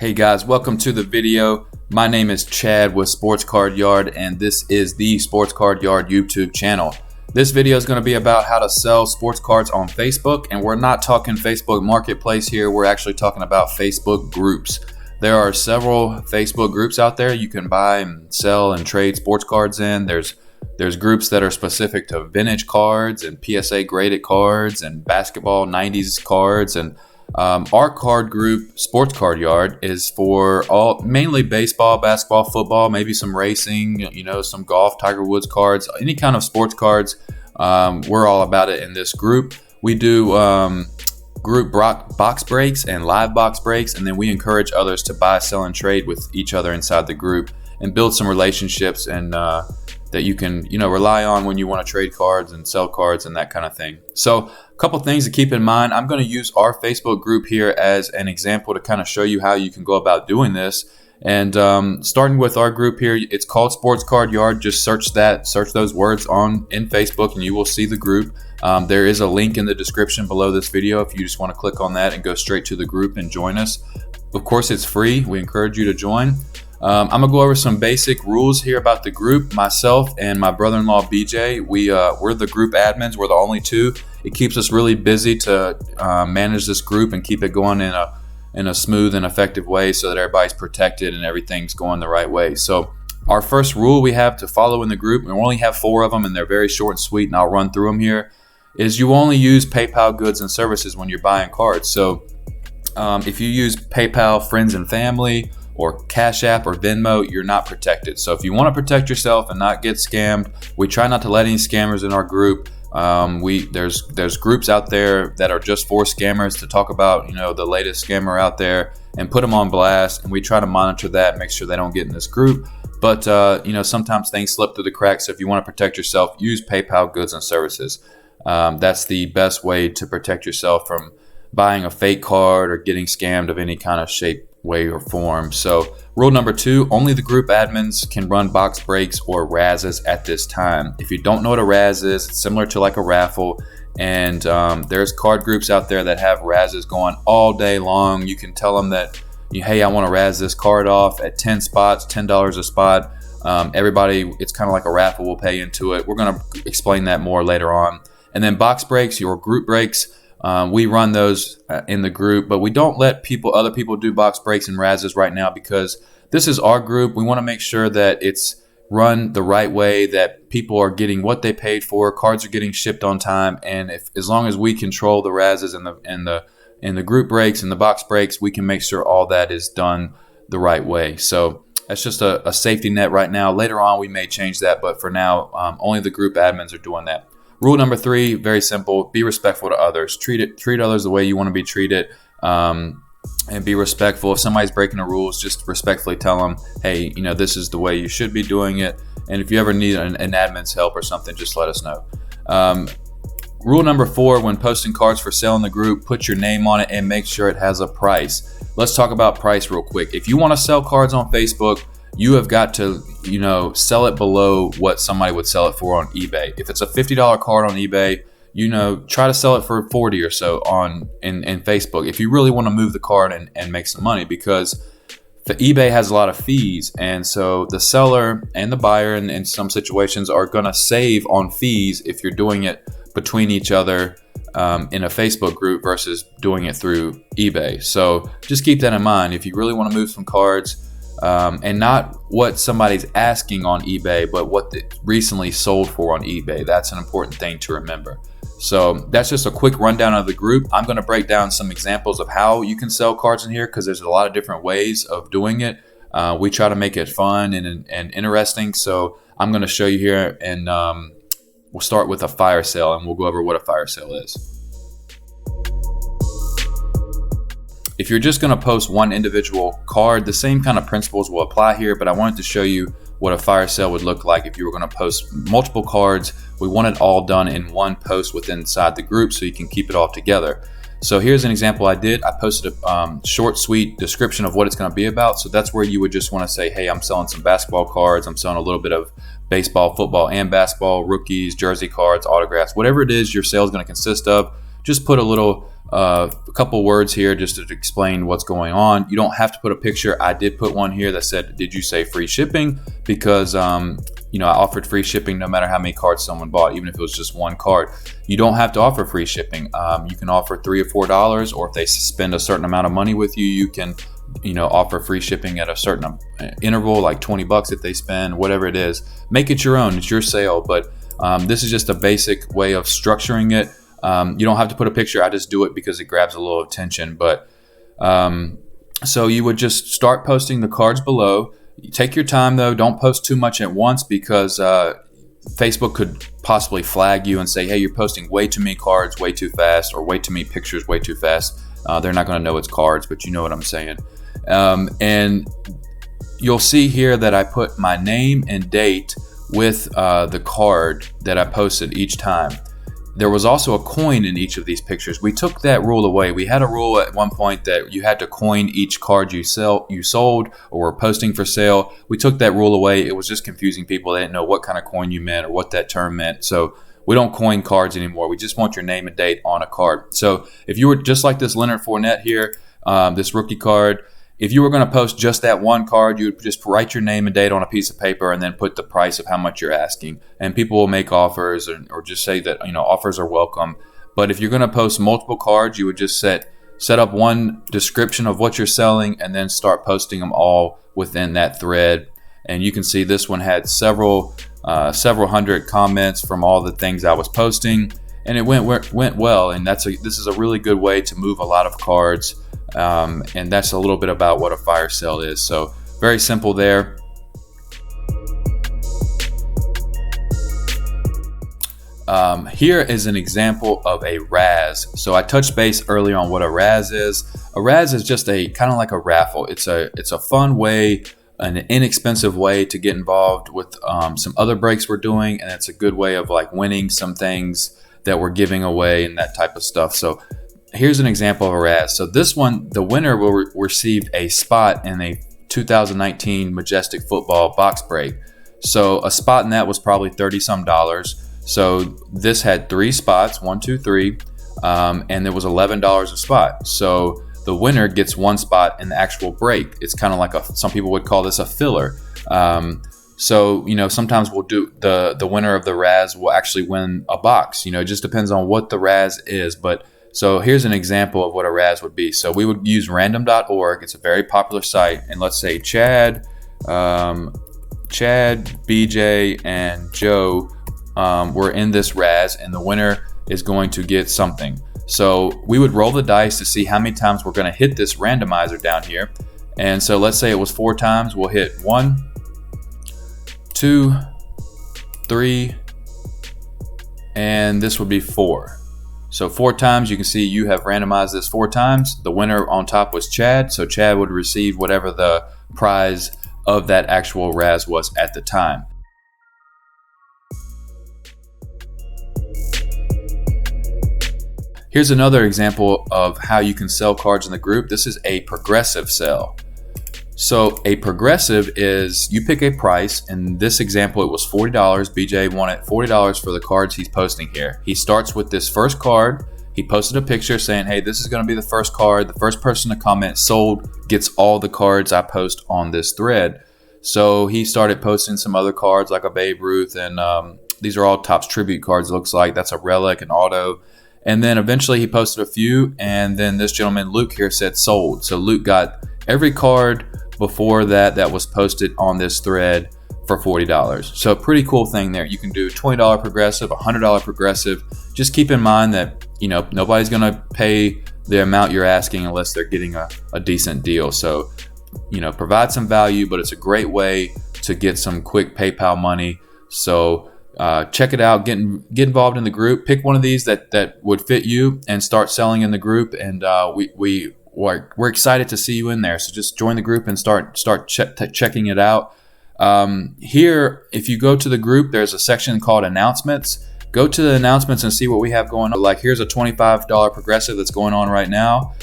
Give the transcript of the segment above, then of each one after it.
Hey guys, welcome to the video. My name is Chad with Sports Card Yard, and this is the Sports Card Yard YouTube channel. This video is going to be about how to sell sports cards on Facebook, and we're not talking Facebook Marketplace here. We're actually talking about Facebook groups. There are several Facebook groups out there you can buy and sell and trade sports cards in. There's groups that are specific to vintage cards and PSA graded cards and basketball 90s cards, and our card group, Sports Card Yard, is for mainly baseball, basketball, football, maybe some racing, some golf, Tiger Woods cards, any kind of sports cards. We're all about it in this group. We do group box breaks and live box breaks, and then we encourage others to buy, sell, and trade with each other inside the group and build some relationships and that you can rely on when you want to trade cards and sell cards and that kind of thing. So a couple things to keep in mind. I'm going to use our Facebook group here as an example to kind of show you how you can go about doing this. And starting with our group here, it's called Sports Card Yard. Just search those words in Facebook and you will see the group. There is a link in the description below this video if you just want to click on that and go straight to the group and join us. Of course, it's free. We encourage you to join. I'm going to go over some basic rules here about the group. Myself and my brother-in-law BJ, we're the group admins. We're the only two. It keeps us really busy to manage this group and keep it going in a smooth and effective way so that everybody's protected and everything's going the right way. So our first rule we have to follow in the group, and we only have 4 of them, and they're very short and sweet, and I'll run through them here, is you only use PayPal goods and services when you're buying cards. So if you use PayPal Friends and Family or Cash App or Venmo, you're not protected. So if you want to protect yourself and not get scammed, we try not to let any scammers in our group. There's groups out there that are just for scammers to talk about the latest scammer out there and put them on blast, and we try to monitor that and make sure they don't get in this group. But sometimes things slip through the cracks. So if you want to protect yourself, use PayPal goods and services. That's the best way to protect yourself from buying a fake card or getting scammed of any kind of shape, way, or form. So rule number 2, only the group admins can run box breaks or Razzes at this time. If you don't know what a Razz is, it's similar to like a raffle, and there's card groups out there that have Razzes going all day long. You can tell them that, hey, I want to Razz this card off at 10 spots, $10 a spot. Everybody, it's kind of like a raffle, will pay into it. We're going to explain that more later on. And then box breaks, your group breaks, we run those in the group, but we don't let other people do box breaks and Razzes right now because this is our group. We want to make sure that it's run the right way, that people are getting what they paid for, cards are getting shipped on time, and as long as we control the Razzes and the group breaks and the box breaks, we can make sure all that is done the right way. So that's just a safety net right now. Later on, we may change that, but for now, only the group admins are doing that. Rule number 3, very simple: be respectful to others. Treat others the way you want to be treated, and be respectful. If somebody's breaking the rules, just respectfully tell them, hey, this is the way you should be doing it. And if you ever need an admin's help or something, just let us know. Rule number 4, when posting cards for sale in the group, put your name on it and make sure it has a price. Let's talk about price real quick. If you want to sell cards on Facebook, you have got to, sell it below what somebody would sell it for on eBay. If it's a $50 card on eBay, try to sell it for 40 or so in Facebook if you really want to move the card and make some money, because the eBay has a lot of fees, and so the seller and the buyer in some situations are going to save on fees if you're doing it between each other in a Facebook group versus doing it through eBay. So just keep that in mind if you really want to move some cards. And not what somebody's asking on eBay, but what they recently sold for on eBay. That's an important thing to remember. So that's just a quick rundown of the group. I'm going to break down some examples of how you can sell cards in here because there's a lot of different ways of doing it. We try to make it fun and interesting. So I'm going to show you here, and we'll start with a fire sale, and we'll go over what a fire sale is. If you're just going to post one individual card, the same kind of principles will apply here, but I wanted to show you what a fire sale would look like if you were going to post multiple cards. We want it all done in one post inside the group so you can keep it all together. So here's an example I did. I posted a short, sweet description of what it's going to be about. So that's where you would just want to say, hey, I'm selling some basketball cards. I'm selling a little bit of baseball, football, and basketball, rookies, jersey cards, autographs, whatever it is your sale is going to consist of. Just put a little a couple words here just to explain what's going on. You don't have to put a picture. I did put one here that said, did you say free shipping? Because I offered free shipping no matter how many cards someone bought, even if it was just one card. You don't have to offer free shipping. You can offer $3 or $4, or if they spend a certain amount of money with you, you can offer free shipping at a certain interval, like $20 if they spend, whatever it is. Make it your own. It's your sale. But this is just a basic way of structuring it. You don't have to put a picture. I just do it because it grabs a little attention. But so you would just start posting the cards below. You take your time though. Don't post too much at once, because Facebook could possibly flag you and say, hey, you're posting way too many cards way too fast, or way too many pictures way too fast. They're not going to know it's cards, but you know what I'm saying. And you'll see here that I put my name and date with the card that I posted each time. There was also a coin in each of these pictures. We took that rule away. We had a rule at one point that you had to coin each card you sold or were posting for sale. We took that rule away. It was just confusing people. They didn't know what kind of coin you meant or what that term meant. So we don't coin cards anymore. We just want your name and date on a card. So if you were just like this Leonard Fournette here, this rookie card, if you were going to post just that one card, you would just write your name and date on a piece of paper and then put the price of how much you're asking. And people will make offers or just say that, offers are welcome. But if you're going to post multiple cards, you would just set up one description of what you're selling and then start posting them all within that thread. And you can see this one had several hundred comments from all the things I was posting, and it went well. And this is a really good way to move a lot of cards. And that's a little bit about what a fire sale is. So very simple there. Here is an example of a Razz. So I touched base earlier on what a Razz is. A Razz is just a kind of like a raffle. It's a fun way, an inexpensive way to get involved with some other breaks we're doing, and it's a good way of like winning some things that we're giving away and that type of stuff. So here's an example of a Razz. So this one, the winner will receive a spot in a 2019 Majestic Football box break. So a spot in that was probably $30-some. So this had 3 spots, 1, 2, 3, and there was $11 a spot. So the winner gets 1 spot in the actual break. It's kind of like some people would call this a filler. So sometimes we'll do the winner of the Razz will actually win a box. It just depends on what the Razz is, but. So here's an example of what a Razz would be. So we would use random.org. It's a very popular site. And let's say Chad, BJ, and Joe were in this Razz, and the winner is going to get something. So we would roll the dice to see how many times we're going to hit this randomizer down here. And so let's say it was 4 times. We'll hit 1, 2, 3, and this would be 4. So 4 times, you can see you have randomized this 4 times. The winner on top was Chad. So Chad would receive whatever the prize of that actual Razz was at the time. Here's another example of how you can sell cards in the group. This is a progressive sell. So a progressive is you pick a price. In this example, it was $40. BJ wanted $40 for the cards he's posting here. He starts with this first card. He posted a picture saying, hey, this is going to be the first card. The first person to comment sold gets all the cards I post on this thread. So he started posting some other cards like a Babe Ruth, and these are all Topps tribute cards, it looks like. That's a relic, an auto. And then eventually he posted a few, and then this gentleman, Luke, here said sold. So Luke got every card before that was posted on this thread for $40. So a pretty cool thing there. You can do $20 progressive, $100 progressive. Just keep in mind that nobody's going to pay the amount you're asking unless they're getting a decent deal. So provide some value, but it's a great way to get some quick PayPal money. So check it out. Get involved in the group. Pick one of these that would fit you and start selling in the group. And we're excited to see you in there. So just join the group and start checking it out. Here, if you go to the group, there's a section called announcements. Go to the announcements and see what we have going on. Like here's a $25 progressive that's going on right now.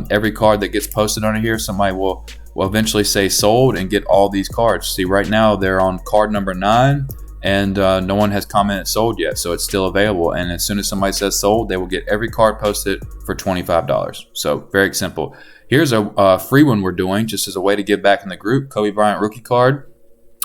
Every card that gets posted under here, somebody will eventually say sold and get all these cards. See, right now they're on card number 9, and no one has commented sold yet, so it's still available. And as soon as somebody says sold, they will get every card posted for $25. So very simple. Here's a free one we're doing just as a way to give back in the group. Kobe Bryant rookie card.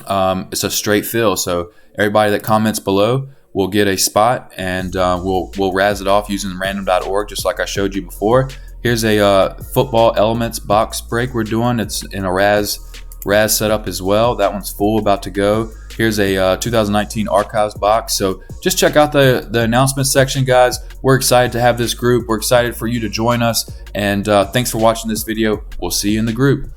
It's a straight fill, so everybody that comments below will get a spot, and we'll razz it off using random.org, just like I showed you before. Here's a football elements box break we're doing. It's in a Razz setup as well. That one's full, about to go. Here's a 2019 archives box. So just check out the announcement section, guys. We're excited to have this group. We're excited for you to join us, and thanks for watching this video. We'll see you in the group.